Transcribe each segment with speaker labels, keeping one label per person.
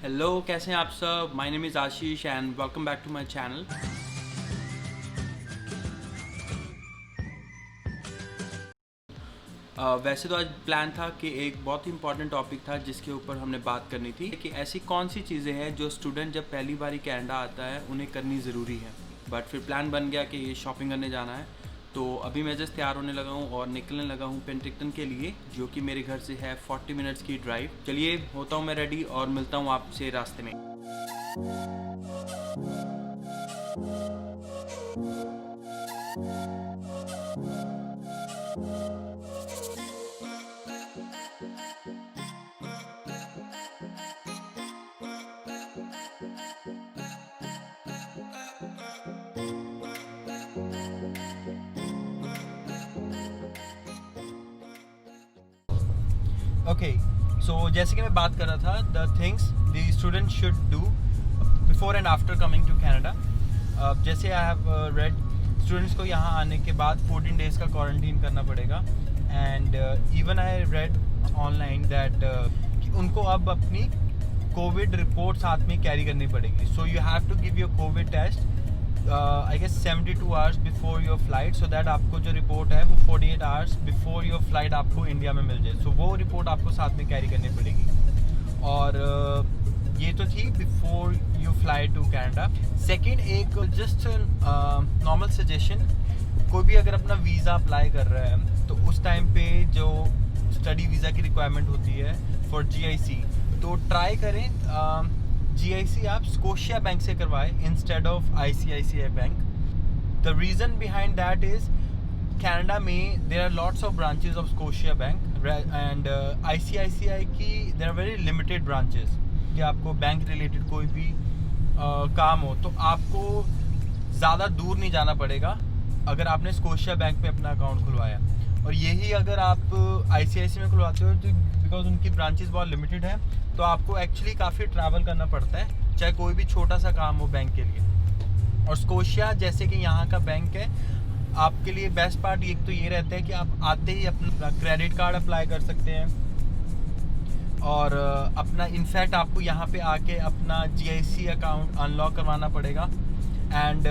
Speaker 1: Hello, कैसे हैं आप सब। My name is Ashish and welcome back to my channel. वैसे तो आज प्लान था कि एक बहुत ही इंपॉर्टेंट टॉपिक था जिसके ऊपर हमने बात करनी थी कि ऐसी कौन सी चीज़ें हैं जो स्टूडेंट जब पहली बार कनाडा आता है उन्हें करनी ज़रूरी है। बट फिर प्लान बन गया कि ये शॉपिंग करने जाना है, तो अभी मैं जस्ट तैयार होने लगा हूँ और निकलने लगा हूँ पेंटिंगटन के लिए, जो कि मेरे घर से है 40 मिनट्स की ड्राइव। चलिए होता हूँ मैं रेडी और मिलता हूँ आपसे रास्ते में। ओके, सो जैसे कि मैं बात कर रहा था, the things the student should do before and after coming to Canada. जैसे आई हैव रेड, स्टूडेंट्स को यहाँ आने के बाद 14 डेज़ का क्वारंटीन करना पड़ेगा। And even I read online that उनको अब अपनी कोविड रिपोर्ट साथ में कैरी करनी पड़ेगी। So you have to give your covid test I guess 72 hours before your flight, so that आपको जो रिपोर्ट है वो 48 आवर्स बिफोर योर फ्लाइट आपको इंडिया में मिल जाए। सो वो रिपोर्ट आपको साथ में कैरी करनी पड़ेगी। और ये तो थी before you fly to Canada. Second, एक जस्ट नॉर्मल सजेशन, कोई भी अगर अपना वीज़ा अप्लाई कर रहा है तो उस टाइम पे जो स्टडी वीज़ा की रिक्वायरमेंट होती है फॉर GIC, तो ट्राई करें GIC आप स्कोशिया बैंक से करवाएं instead of ICICI bank. The reason behind that is Canada में there are lots of branches of Scotiabank and ICICI की there are very limited branches. कि आपको bank related कोई भी काम हो तो आपको ज़्यादा दूर नहीं जाना पड़ेगा अगर आपने स्कोशिया बैंक में अपना अकाउंट खुलवाया। और यही अगर आप ICICI में खुलवाते हो तो बिकॉज उनकी ब्रांचेस बहुत लिमिटेड है, तो आपको एक्चुअली काफ़ी ट्रैवल करना पड़ता है, चाहे कोई भी छोटा सा काम हो बैंक के लिए। और स्कोशिया जैसे कि यहाँ का बैंक है, आपके लिए बेस्ट पार्ट एक तो ये रहता है कि आप आते ही अपना क्रेडिट कार्ड अप्लाई कर सकते हैं। और अपना इनफैक्ट आपको यहाँ पे आके अपना GIC अकाउंट अनलॉक करवाना पड़ेगा। एंड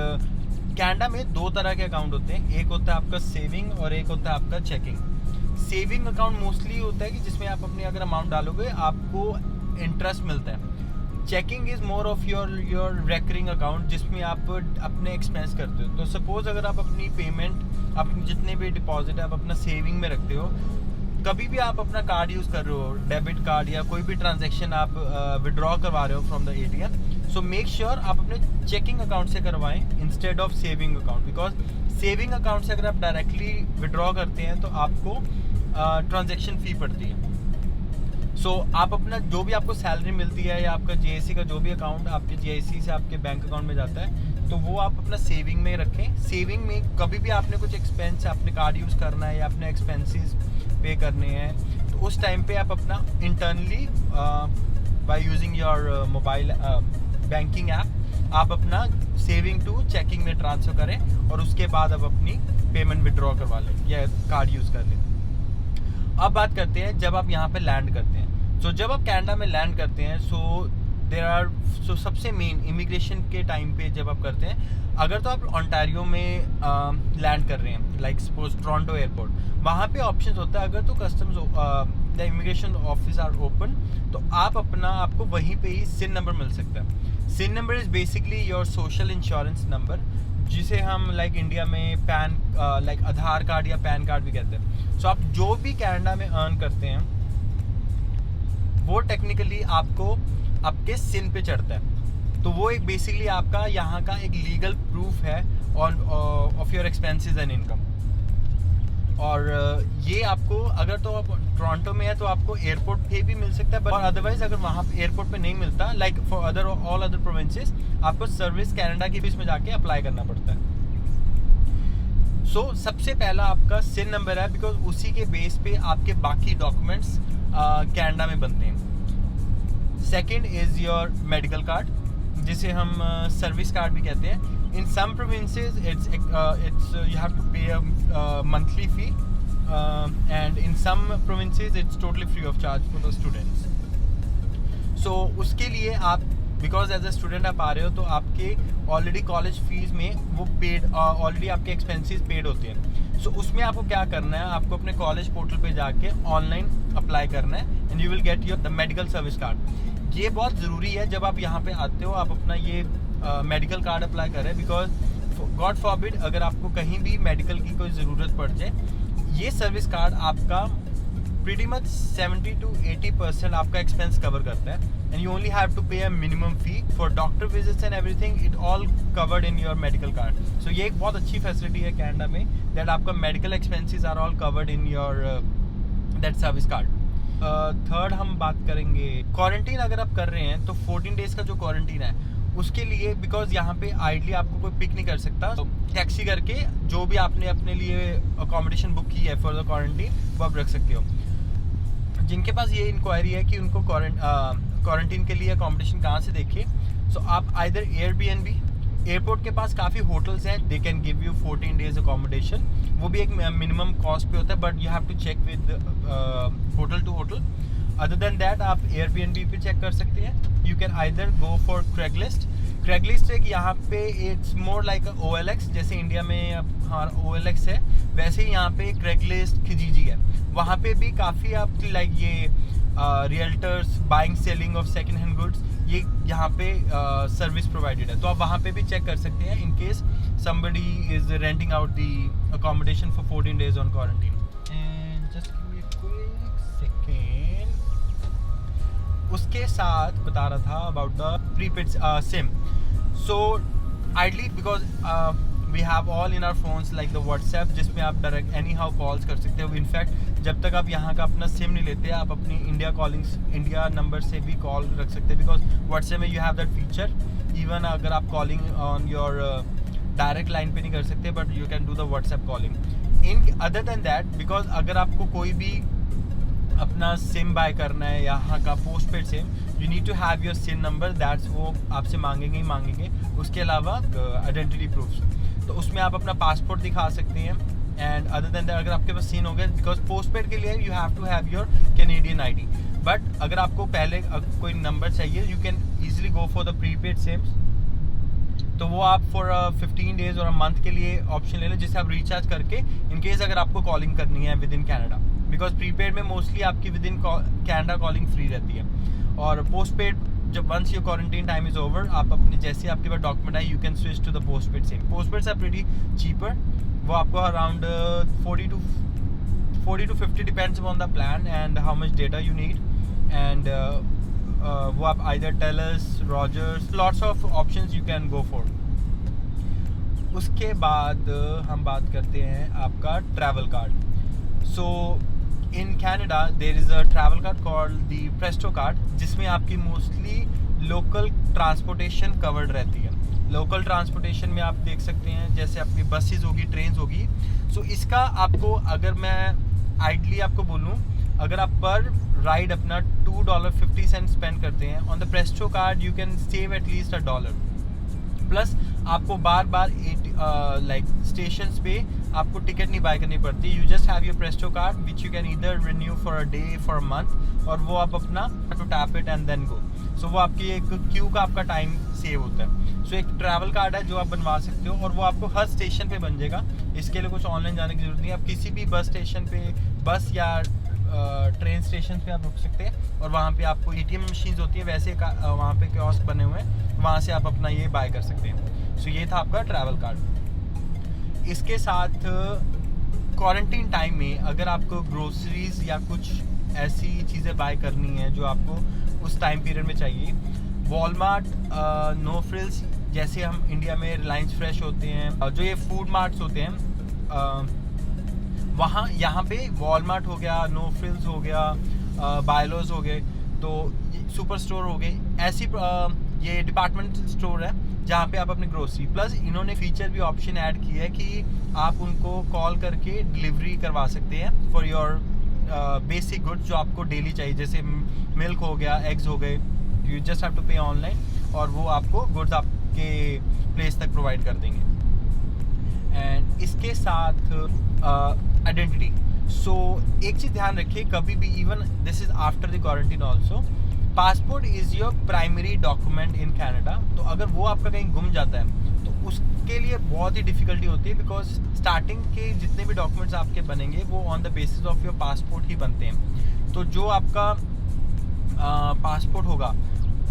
Speaker 1: कनाडा में दो तरह के अकाउंट होते हैं, एक होता है आपका सेविंग और एक होता है आपका चेकिंग। सेविंग अकाउंट मोस्टली होता है कि जिसमें आप अपनी अगर अमाउंट डालोगे आपको इंटरेस्ट मिलता है। Checking is more of your recurring account जिसमें आप अपने एक्सपेंस करते हो। तो सपोज़ अगर आप अपनी पेमेंट, अपनी जितने भी डिपॉजिट है आप अपना सेविंग में रखते हो, कभी भी आप अपना कार्ड यूज़ कर रहे हो, डेबिट कार्ड या कोई भी ट्रांजैक्शन आप विड्रॉ करवा रहे हो from the ATM, so make sure आप अपने चेकिंग अकाउंट से करवाएं instead of saving account. Because saving account से अगर आप डायरेक्टली विड्रॉ करते हैं तो आपको ट्रांजैक्शन फ़ी पड़ती है। सो आप अपना जो भी आपको सैलरी मिलती है या आपका GIC का जो भी अकाउंट आपके GIC से आपके बैंक अकाउंट में जाता है, तो वो आप अपना सेविंग में रखें। सेविंग में कभी भी आपने कुछ एक्सपेंस अपने कार्ड यूज़ करना है या अपने एक्सपेंसेस पे करने हैं, तो उस टाइम पे आप अपना internally by using your mobile banking app आप अपना सेविंग टू चेकिंग में ट्रांसफ़र करें और उसके बाद आप अपनी पेमेंट विड्रॉ करवा लें या कार्ड यूज़ कर लें। अब बात करते हैं जब आप यहाँ पे लैंड करते हैं। सो जब आप कनाडा में लैंड करते हैं, सो सबसे मेन इमिग्रेशन के टाइम पे जब आप करते हैं, अगर तो आप ओंटारियो में लैंड कर रहे हैं, लाइक सपोज टोरंटो एयरपोर्ट, वहाँ पे ऑप्शंस होता है। अगर तो customs the immigration office are open, तो आप आपको वहीं पे ही SIN नंबर मिल सकता है। SIN number is basically your social insurance number, जिसे हम लाइक इंडिया में लाइक आधार कार्ड या पैन कार्ड भी कहते हैं। सो आप जो भी कनाडा में अर्न करते हैं वो टेक्निकली आपको आपके SIN पे चढ़ता है। तो वो एक बेसिकली आपका यहाँ का एक लीगल प्रूफ है of your expenses and income. और ये आपको अगर तो आप टोरंटो में है तो आपको एयरपोर्ट पे भी मिल सकता है, और अदरवाइज अगर वहाँ पे एयरपोर्ट पे नहीं मिलता, like for all other provinces, आपको सर्विस कनाडा की बीच में जाके अप्लाई करना पड़ता है। सो सबसे पहला आपका SIN नंबर है, बिकॉज उसी के बेस पे आपके बाकी डॉक्यूमेंट्स कनाडा में बनते हैं। Second is your medical card, जिसे हम सर्विस कार्ड भी कहते हैं। In some provinces, it's you have to pay a monthly fee, and in some provinces, it's totally free of charge for the students. सो उसके लिए आप बिकॉज एज ए स्टूडेंट आप आ रहे हो तो आपके ऑलरेडी कॉलेज फीस में वो पेड ऑलरेडी आपके एक्सपेंसेस पेड होते हैं। सो उसमें आपको क्या करना है, आपको अपने कॉलेज पोर्टल पे जाके ऑनलाइन अप्लाई करना है and you will get your the medical service card. ये बहुत ज़रूरी है जब आप यहाँ पे आते हो, आप अपना ये मेडिकल कार्ड अप्लाई करें, बिकॉज गॉड फॉरबिड अगर आपको कहीं भी मेडिकल की कोई ज़रूरत पड़ जाए, ये सर्विस कार्ड आपका pretty much 70 to 80% आपका एक्सपेंस कवर करता है and you only have to pay a minimum fee for doctor visits and everything, it all covered in your medical card. So ये एक बहुत अच्छी फैसिलिटी है कनाडा में, दैट आपका medical expenses are all covered in your that service card. Third हम बात करेंगे क्वारंटीन। अगर आप कर रहे हैं तो 14 डेज़ का जो क्वारंटीन है उसके लिए, बिकॉज यहाँ पे आइडली आपको कोई पिक नहीं कर सकता, तो टैक्सी करके जो भी आपने अपने लिए अकोमोडेशन बुक की है फॉर द क्वारंटीन वो आप रख सकते हो। जिनके पास ये इंक्वायरी है कि उनको क्वारंटीन के लिए अकोमोडेशन कहाँ से देखे, सो आप आइदर एयरबीएनबी, एयरपोर्ट के पास काफ़ी होटल्स हैं, they can give you 14 days accommodation, वो भी एक मिनिमम कॉस्ट पे होता है, but you have to check with hotel to hotel. Other than that आप एयरबीएनबी पे चेक कर सकते हैं। You can either go for Craigslist. Craigslist एक यहाँ पे इट्स मोर लाइक OLX, जैसे इंडिया में हमारा OLX है वैसे ही यहाँ पे क्रेगलिस्ट खिजीजी है। वहाँ पे भी काफ़ी आप लाइक ये realtors buying selling of second hand goods, ये यहाँ पे सर्विस प्रोवाइडेड है, तो आप वहाँ पे भी चेक कर सकते हैं in case somebody is renting out the accommodation for 14 days on quarantine. And just give me a quick second. उसके साथ बता रहा था about the prepaid SIM. So ideally because we have all in our phones like the WhatsApp, जिसमें आप direct any how calls कर सकते हो। इनफैक्ट जब तक आप यहाँ का अपना सिम नहीं लेते आप अपनी इंडिया नंबर से भी कॉल रख सकते हैं, बिकॉज WhatsApp में you have that feature. Even अगर आप calling on your direct line पे नहीं कर सकते, but you can do the WhatsApp calling. In other than that, because अगर आपको कोई भी अपना सिम बाय करना है यहाँ का postpaid sim, you need to have your sim number, that's वो आपसे मांगेंगे ही मांगेंगे। उसके अलावा आइडेंटिटी प्रूफ्स, तो उसमें आप अपना पासपोर्ट दिखा सकते हैं। एंड अदर देन दैट अगर आपके पास सिम हो गया, बिकॉज पोस्ट पेड के लिए you have to have your Canadian ID, but अगर आपको पहले कोई नंबर चाहिए you can easily go for the prepaid sims, तो वो आप फॉर 15 डेज और मंथ के लिए ऑप्शन ले लें, जिससे आप रिचार्ज करके इन केस अगर आपको कॉलिंग करनी है within Canada, because prepaid में मोस्टली आपकी within Canada calling free रहती है। और पोस्ट पेड जब once your quarantine time is over, आप अपने जैसे आपके पास डॉक्यूमेंट है you can switch to the postpaid sim. Postpaid are pretty cheaper, वो आपको around 40 to 50 depends on the plan and how much data you need, and वो आप either tells, Rogers, lots of options you can go for. उसके बाद हम बात करते हैं आपका travel card. So in Canada there is a travel card called the Presto card, जिसमें आपकी मोस्टली लोकल ट्रांसपोर्टेशन कवर्ड रहती है। लोकल ट्रांसपोर्टेशन में आप देख सकते हैं जैसे आपकी बसेस होगी, ट्रेन्स होगी। सो इसका आपको अगर मैं आइडली आपको बोलूँ, अगर आप पर राइड अपना $2.50 स्पेंड करते हैं on the Presto card, you can save at least $1। Plus आपको बार बार लाइक स्टेशंस पे आपको टिकट नहीं बाय करनी पड़ती। You just have your Presto card which you can either renew for a day, for a month, और वो आप अपना to tap it and then go. So वो आपकी एक क्यू का आपका टाइम सेव होता है। सो एक ट्रैवल कार्ड है जो आप बनवा सकते हो, और वो आपको हर स्टेशन पे बन जाएगा। इसके लिए कुछ ऑनलाइन जाने की जरूरत नहीं है। आप किसी भी बस स्टेशन पे, बस या ट्रेन स्टेशन पे आप रुक सकते हैं, और वहाँ पे आपको ATM मशीन्स होती है, वैसे वहाँ पे कियोस्क बने हुए हैं, वहाँ से आप अपना ये बाय कर सकते हैं। सो ये था आपका ट्रैवल कार्ड। इसके साथ क्वारंटीन टाइम में अगर आपको ग्रोसरीज या कुछ ऐसी चीज़ें बाय करनी है जो आपको उस टाइम पीरियड में चाहिए, वॉलमार्ट, नो फ्रिल्स, जैसे हम इंडिया में रिलायंस फ्रेश होते हैं, जो ये फूड मार्ट्स होते हैं, वहाँ यहाँ पे वॉलमार्ट हो गया, नो फ्रिल्स हो गया, बायलोज हो गए, तो सुपर स्टोर हो गए, ऐसी ये डिपार्टमेंट स्टोर है जहाँ पे आप अपनी ग्रोसरी, प्लस इन्होंने फीचर भी ऑप्शन ऐड किया है कि आप उनको कॉल करके डिलीवरी करवा सकते हैं फॉर योर बेसिक गुड्स जो आपको डेली चाहिए, जैसे मिल्क हो गया, एग्स हो गए। यू जस्ट हैव टू पे ऑनलाइन और वो आपको गुड्स आपके प्लेस तक प्रोवाइड कर देंगे। एंड इसके साथ आइडेंटिटी। सो एक चीज़ ध्यान रखिए, कभी भी, even this is after the quarantine also, passport is your primary document in Canada. तो अगर वो आपका कहीं गुम जाता है तो उसके लिए बहुत ही डिफ़िकल्टी होती है, बिकॉज स्टार्टिंग के जितने भी डॉक्यूमेंट्स आपके बनेंगे वो on the basis of your passport ही बनते हैं। तो जो आपका पासपोर्ट होगा,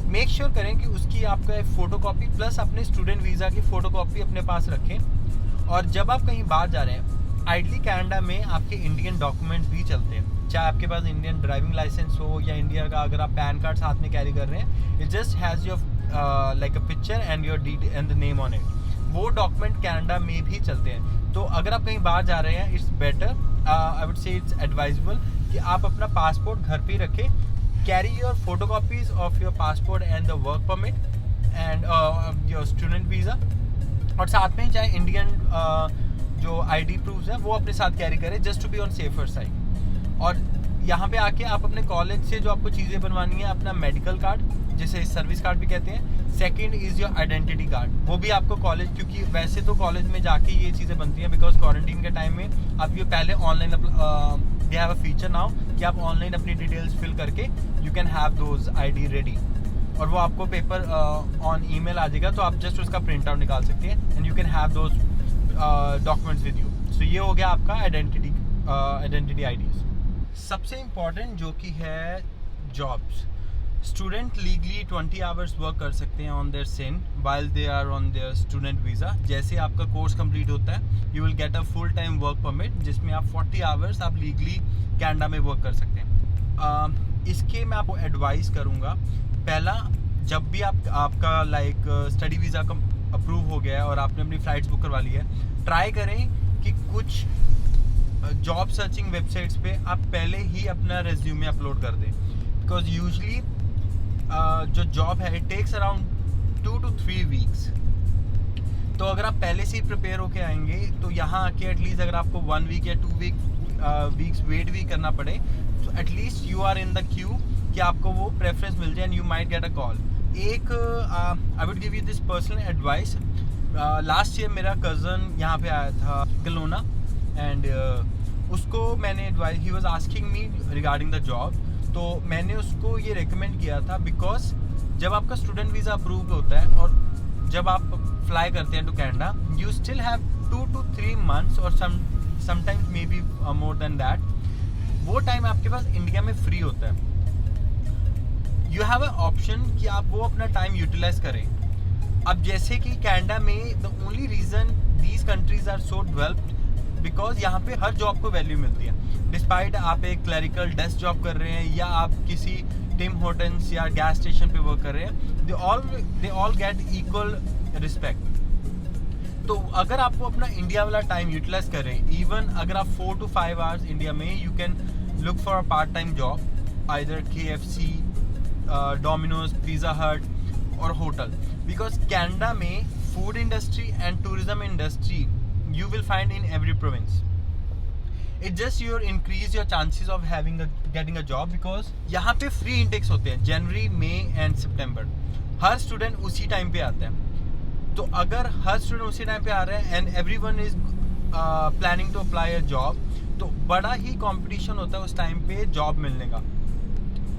Speaker 1: मेक श्योर करें कि उसकी आपका एक फ़ोटोकॉपी प्लस अपने स्टूडेंट वीज़ा की फ़ोटोकॉपी अपने पास रखें। और जब आप कहीं बाहर जा रहे हैं, आइडली कनाडा में आपके इंडियन डॉक्यूमेंट्स भी चलते हैं, चाहे आपके पास इंडियन ड्राइविंग लाइसेंस हो या इंडिया का अगर आप पैन कार्ड साथ में कैरी कर रहे हैं, it just has your like a picture and your detail and the name on it. वो डॉक्यूमेंट कनाडा में भी चलते हैं। तो अगर आप कहीं बाहर जा रहे हैं, it's better, I would say it's advisable कि आप अपना पासपोर्ट घर पे ही रखें। Carry your photocopies of your passport and the work permit and your student visa, और साथ में चाहे इंडियन जो आईडी प्रूफ्स हैं वो अपने साथ कैरी करें, just to be on safer side. और यहाँ पे आके आप अपने कॉलेज से जो आपको चीज़ें बनवानी है, अपना मेडिकल कार्ड जिसे सर्विस कार्ड भी कहते हैं, second is your identity card, वो भी आपको कॉलेज, क्योंकि वैसे तो कॉलेज में जाके ये चीज़ें बनती हैं, बिकॉज क्वारंटीन के टाइम में आप ये पहले online they have a feature now कि आप ऑनलाइन अपनी डिटेल्स फिल करके you can have those ID ready, और वो आपको पेपर ऑन ईमेल आ जाएगा, तो आप जस्ट उसका प्रिंट आउट निकाल सकते हैं and you can have those documents with you. So ये हो गया आपका आइडेंटिटी आईडीज। सबसे इम्पॉर्टेंट जो कि है jobs, student legally 20 hours work कर सकते हैं on their SIN while they are on their student visa. जैसे आपका कोर्स कंप्लीट होता है, you will get a full time work permit, जिसमें आप 40 आवर्स आप लीगली कनाडा में वर्क कर सकते हैं। इसके मैं आपको एडवाइस करूँगा, पहला, जब भी आपका लाइक स्टडी वीज़ा अप्रूव हो गया है और आपने अपनी फ़्लाइट्स बुक करवा ली है, ट्राई करें कि कुछ जॉब सर्चिंग वेबसाइट्स पे आप पहले ही अपना रेज्यूमे अपलोड कर दें, बिकॉज यूजली जो जॉब है it takes around 2 to 3 weeks. तो अगर आप पहले से ही प्रिपेयर होके आएंगे तो यहाँ आके एटलीस्ट अगर आपको 1 वीक या 2 वीक्स वेट भी करना पड़े, तो at least you are in the queue कि आपको वो प्रेफरेंस मिल जाए and you might get a call. एक I would give you this personal advice. Last year मेरा कज़न यहाँ पे आया था गलोना, एंड उसको मैंने advice, he was asking me regarding the job, तो मैंने उसको ये रेकमेंड किया था, बिकॉज जब आपका स्टूडेंट वीज़ा अप्रूव होता है और जब आप फ्लाई करते हैं to Canada, you still have 2 to 3 months और sometimes may be more than that, वो टाइम आपके पास इंडिया में फ्री होता है। यू हैव अ ऑप्शन कि आप वो अपना टाइम यूटिलाइज करें। अब जैसे कि कनाडा में the only reason these countries are so developed, because यहाँ पे हर जॉब को वैल्यू मिलती है, डिस्पाइट आप एक क्लरिकल डेस्क जॉब कर रहे हैं या आप किसी टिम होटल्स या गैस स्टेशन पे वर्क कर रहे हैं, they all get equal respect. तो अगर आपको अपना इंडिया वाला टाइम यूटिलाइज करें, इवन अगर आप 4 to 5 आवर्स इंडिया में, you can look for a part time job, either KFC, Domino's, pizza हट और होटल, बिकॉज कनाडा में food industry and tourism industry you will find in every province. It just increase your chances of getting a job, because यहाँ पे free intakes होते हैं जनवरी, मई and September. Her student उसी time पे आता है। तो अगर हर स्टूडेंट उसी टाइम पे आ रहे हैं and everyone is planning to apply a job, तो बड़ा ही कंपटीशन होता है उस टाइम पे जॉब मिलने का।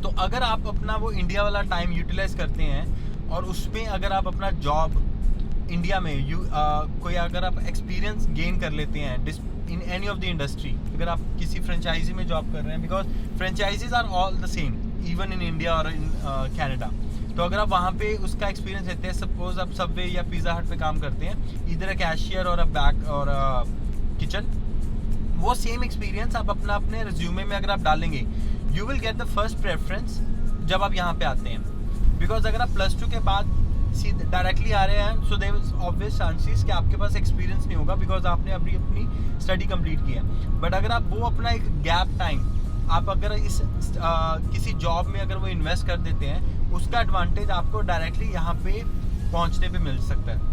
Speaker 1: तो अगर आप अपना वो इंडिया वाला टाइम यूटिलाइज करते हैं और उसमें अगर आप अपना जॉब इंडिया में कोई अगर आप एक्सपीरियंस गेन कर लेते हैं in any of the industry, अगर आप किसी फ्रेंचाइजी में जॉब कर रहे हैं, because franchises are all the same even in India और इन कनाडा, तो अगर आप वहाँ पे उसका एक्सपीरियंस लेते हैं, सपोज आप सबवे या पिज़्ज़ा हट पे काम करते हैं, इधर अ कैशियर और अ बैक और किचन, वो सेम एक्सपीरियंस आप अपने रिज्यूमे में अगर आप डालेंगे, you will get the first preference जब आप यहाँ पे आते हैं। बिकॉज अगर आप +2 के बाद डायरेक्टली आ रहे हैं, so there is obvious chances कि आपके पास एक्सपीरियंस नहीं होगा, बिकॉज आपने अपनी स्टडी कंप्लीट की है। बट अगर आप वो अपना एक गैप टाइम आप अगर इस किसी जॉब में अगर वो इन्वेस्ट कर देते हैं, उसका एडवांटेज आपको डायरेक्टली यहाँ पे पहुँचने पे मिल सकता है।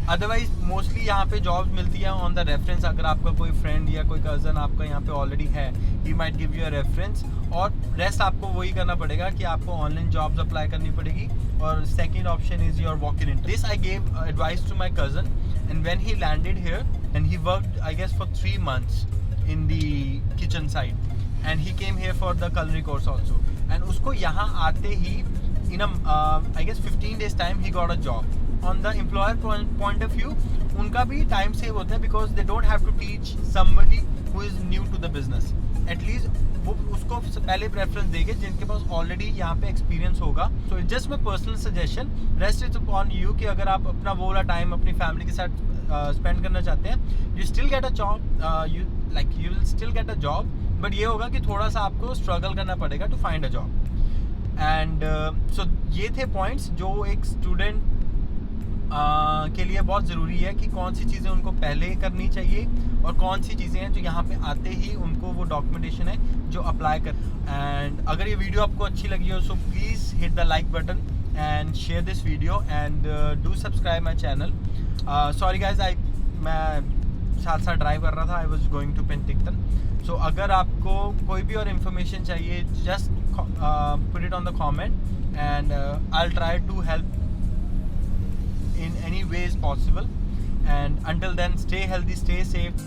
Speaker 1: अदरवाइज मोस्टली यहाँ पे जॉब्स मिलती है ऑन द रेफरेंस। अगर आपका कोई फ्रेंड या कोई कज़न आपका यहाँ पे ऑलरेडी है, he might give you a reference, और रेस्ट आपको वही करना पड़ेगा कि आपको ऑनलाइन जॉब्स अप्लाई करनी पड़ेगी। और second option is your walk in interview. This I gave advice to my cousin and when he landed here and he worked I guess for 3 months in the kitchen side, and he came here for the culinary course also, and उसको यहाँ आते ही in a I guess 15 days time he got a job. On the employer point of view, उनका भी time save होता है because they don't have to teach somebody who is new to the business. At least वो उसको पहले preference देंगे जिनके पास already यहाँ पे एक्सपीरियंस होगा. So it's just my personal suggestion, rest is upon you कि अगर आप अपना वो वाला टाइम अपनी फैमिली के साथ स्पेंड करना चाहते हैं, you still get a job, you will still get a job, but ये होगा कि थोड़ा सा आपको स्ट्रगल करना पड़ेगा to find a job. And so ये थे पॉइंट्स जो एक स्टूडेंट के लिए बहुत ज़रूरी है कि कौन सी चीज़ें उनको पहले करनी चाहिए और कौन सी चीज़ें हैं जो यहाँ पे आते ही उनको वो डॉक्यूमेंटेशन है जो अप्लाई कर. एंड अगर ये वीडियो आपको अच्छी लगी हो, so please hit the like button and share this video and do subscribe my channel. Sorry guys, मैं साथ साथ ड्राइव कर रहा था, I was going to Penticton. So अगर आपको कोई भी और इन्फॉर्मेशन चाहिए, just put it on the comment and I will try to help in any ways possible. And until then, stay healthy, stay safe.